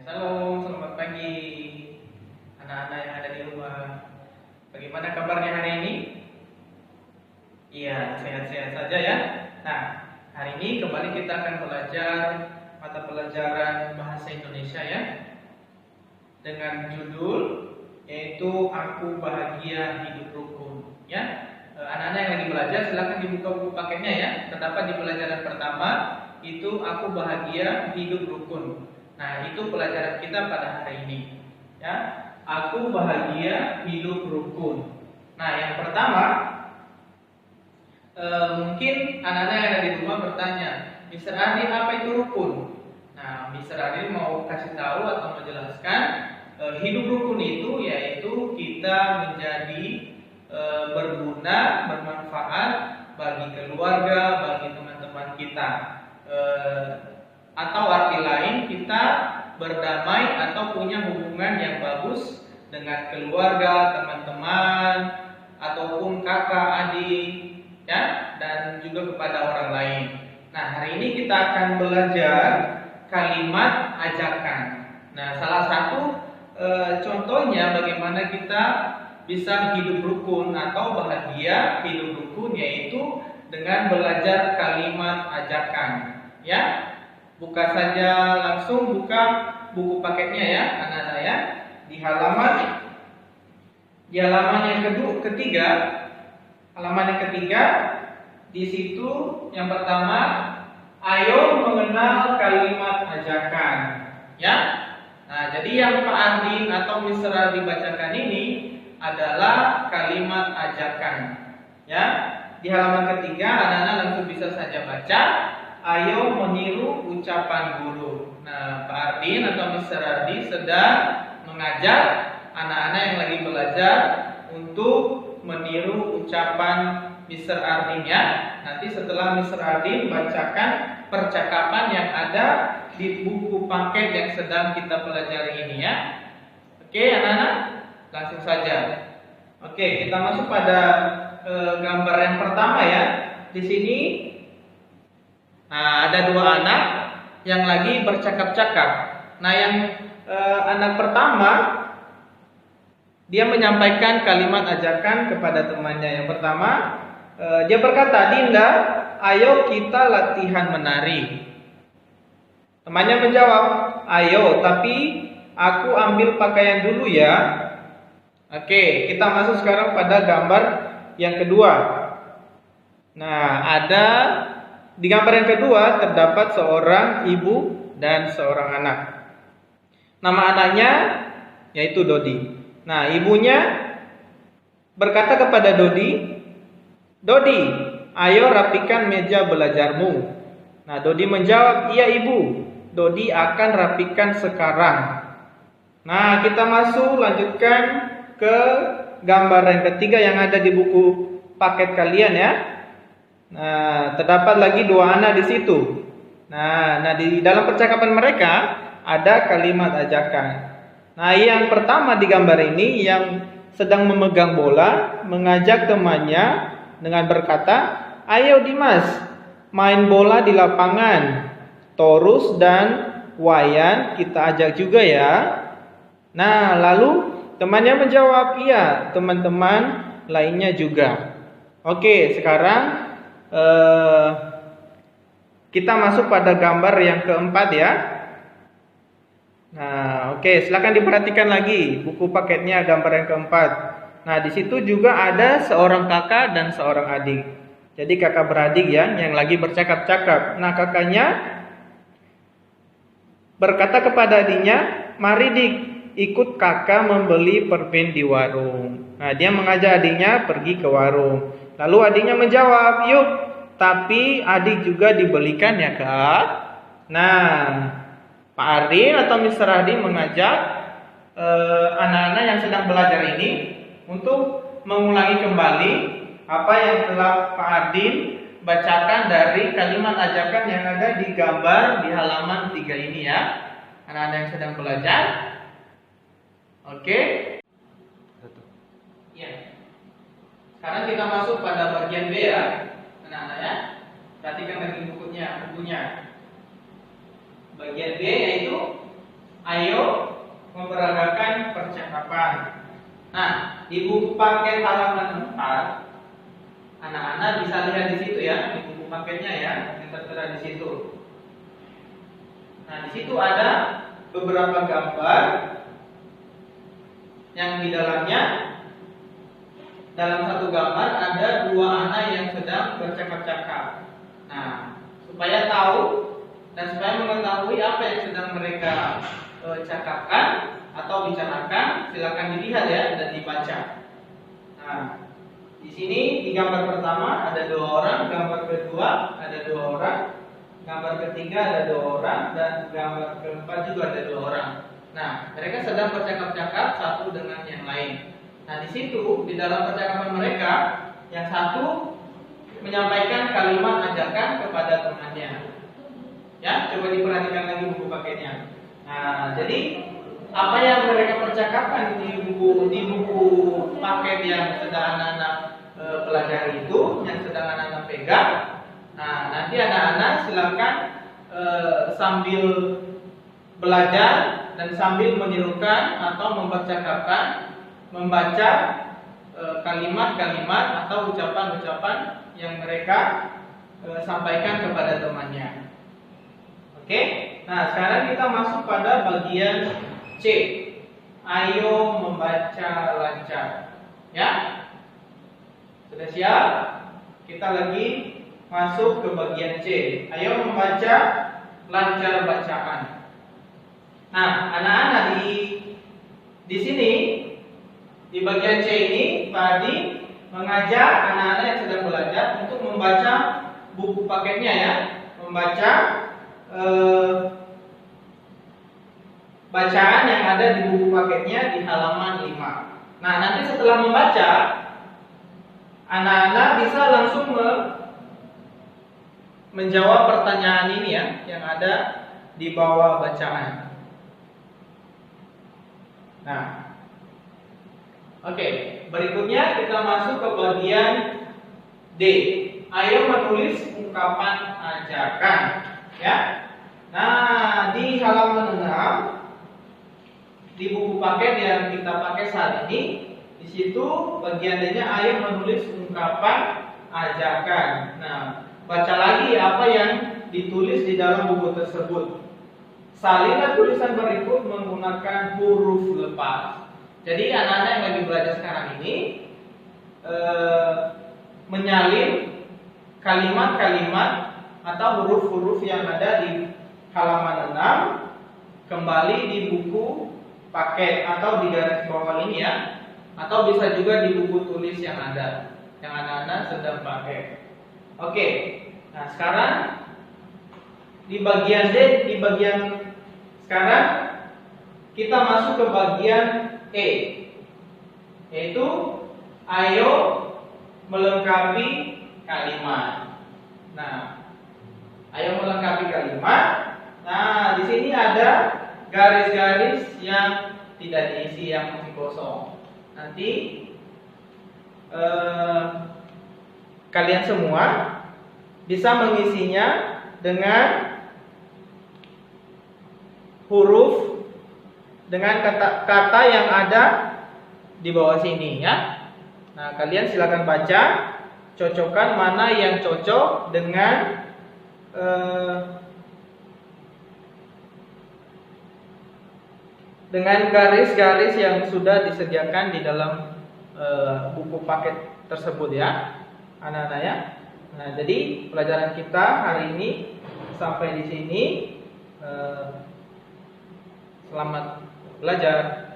Salam, selamat pagi anak-anak yang ada di rumah. Bagaimana kabarnya hari ini? Iya, sehat-sehat saja ya. Nah, hari ini kembali kita akan belajar mata pelajaran bahasa Indonesia ya, dengan judul yaitu Aku Bahagia Hidup Rukun ya. Anak-anak yang lagi belajar silahkan dibuka buku paketnya ya. Terdapat di pelajaran pertama itu Aku Bahagia Hidup Rukun. Nah, itu pelajaran kita pada hari ini ya. Aku bahagia hidup rukun. Nah, yang pertama mungkin anak-anak yang ada di rumah bertanya, Mr. Adi, apa itu rukun? Nah, Mr. Adi mau kasih tahu atau menjelaskan hidup rukun itu yaitu kita menjadi berguna, bermanfaat bagi keluarga, bagi teman-teman kita. Atau arti lain, kita berdamai atau punya hubungan yang bagus dengan keluarga, teman-teman, ataupun kakak, adik, ya, dan juga kepada orang lain. Nah, hari ini kita akan belajar kalimat ajakan. Nah, salah satu contohnya bagaimana kita bisa hidup rukun atau bahagia hidup rukun yaitu dengan belajar kalimat ajakan, ya. Buka saja langsung buka buku paketnya ya anak-anak ya. Di halaman yang ketiga, halaman yang ketiga di situ yang pertama, ayo mengenal kalimat ajakan ya. Nah, jadi yang Pak Ardin atau Mr. Adi bacakan ini adalah kalimat ajakan ya. Di halaman ketiga anak-anak langsung bisa saja baca. Ayo meniru ucapan guru. Nah, Pak Ardin atau Mr. Ardi sedang mengajak anak-anak yang lagi belajar untuk meniru ucapan Mr. Ardin ya. Nanti setelah Mr. Ardin bacakan percakapan yang ada di buku paket yang sedang kita pelajari ini ya. Oke, anak-anak, langsung saja. Oke, kita masuk pada gambar yang pertama ya. Di sini ada dua anak yang lagi bercakap-cakap. Nah, yang anak pertama dia menyampaikan kalimat ajakan kepada temannya. Yang pertama, dia berkata, "Dinda, ayo kita latihan menari." Temannya menjawab, "Ayo, tapi aku ambil pakaian dulu ya." Oke, kita masuk sekarang pada gambar yang kedua. Nah, di gambar yang kedua terdapat seorang ibu dan seorang anak. Nama anaknya yaitu Dodi. Nah, ibunya berkata kepada Dodi, "Dodi, ayo rapikan meja belajarmu." Nah, Dodi menjawab, "Iya ibu, Dodi akan rapikan sekarang." Nah, kita lanjutkan ke gambar yang ketiga yang ada di buku paket kalian ya. Nah, terdapat lagi dua anak di situ. Nah, di dalam percakapan mereka ada kalimat ajakan. Nah, yang pertama di gambar ini yang sedang memegang bola mengajak temannya dengan berkata, "Ayo Dimas, main bola di lapangan. Torus dan Wayan kita ajak juga ya." Nah, lalu temannya menjawab, "Iya, teman-teman lainnya juga." Oke, sekarang kita masuk pada gambar yang keempat ya. Nah, oke, silakan diperhatikan lagi buku paketnya gambar yang keempat. Nah, di situ juga ada seorang kakak dan seorang adik. Jadi kakak beradik ya yang lagi bercakap-cakap. Nah, kakaknya berkata kepada adiknya, "Mari Dik, ikut kakak membeli permen di warung." Nah, dia mengajak adiknya pergi ke warung. Lalu adiknya menjawab, "Yuk, tapi adik juga dibelikan ya kak." Nah, Pak Ardin atau Mr. Ardin mengajak anak-anak yang sedang belajar ini untuk mengulangi kembali apa yang telah Pak Ardin bacakan dari kalimat ajakan yang ada di gambar di halaman 3 ini ya. Anak-anak yang sedang belajar. Oke. Ya. Sekarang kita masuk pada bagian B ya, anak-anak ya. Perhatikan lagi bukunya. Bagian B yaitu ayo percakapan. Nah, di buku paket halaman 4, anak-anak bisa lihat di situ ya, di buku paketnya ya, yang tertera di situ. Nah, di situ ada beberapa gambar yang di dalamnya, dalam satu gambar ada dua anak yang sedang bercakap-cakap. Nah, supaya tahu dan supaya mengetahui apa yang sedang mereka cakapkan atau bicarakan, silakan dilihat ya dan dibaca. Nah, di sini di gambar pertama ada 2 orang, gambar kedua ada 2 orang, gambar ketiga ada 2 orang, dan gambar keempat juga ada 2 orang. Nah, mereka sedang bercakap-cakap satu dengan yang lain. Nah, di situ di dalam percakapan mereka, yang satu menyampaikan kalimat ajakan kepada temannya. Ya, coba diperhatikan lagi buku paketnya. Nah, jadi apa yang mereka percakapkan di buku paket yang sedang anak-anak pelajari itu, yang sedang anak-anak pegang. Nah, nanti anak-anak silakan sambil belajar dan sambil menirukan atau mempercakapkan, membaca kalimat-kalimat atau ucapan-ucapan yang mereka sampaikan kepada temannya. Oke? Nah, sekarang kita masuk pada bagian C. Ayo membaca lancar. Ya? Sudah siap? Kita lagi masuk ke bagian C. Ayo membaca lancar bacaan. Nah, anak-anak di sini di bagian C ini Pak Adi mengajak anak-anak yang sedang belajar untuk membaca buku paketnya ya, membaca bacaan yang ada di buku paketnya di halaman 5. Nah, nanti setelah membaca, anak-anak bisa langsung menjawab pertanyaan ini ya, yang ada di bawah bacaan. Nah, oke, berikutnya kita masuk ke bagian D. Ayo menulis ungkapan ajakan, ya. Nah, di halaman 6 di buku paket yang kita pakai saat ini, di situ bagian D-nya ayo menulis ungkapan ajakan. Nah, baca lagi apa yang ditulis di dalam buku tersebut. Salinlah tulisan berikut menggunakan huruf lepas. Jadi anak-anak yang lagi belajar sekarang ini menyalin kalimat-kalimat atau huruf-huruf yang ada di halaman 6 kembali di buku paket atau di garis bawah ini ya, atau bisa juga di buku tulis yang ada yang anak-anak sedang pakai. Oke, nah sekarang di bagian D, sekarang kita masuk ke bagian E, yaitu ayo melengkapi kalimat. Nah, ayo melengkapi kalimat. Nah, di sini ada garis-garis yang tidak diisi, yang masih kosong. Nanti kalian semua bisa mengisinya dengan huruf, dengan kata yang ada di bawah sini ya. Nah, kalian silakan baca, cocokkan mana yang cocok dengan garis-garis yang sudah disediakan di dalam buku paket tersebut ya, anak-anak ya. Nah, jadi pelajaran kita hari ini sampai di sini. Selamat belajar.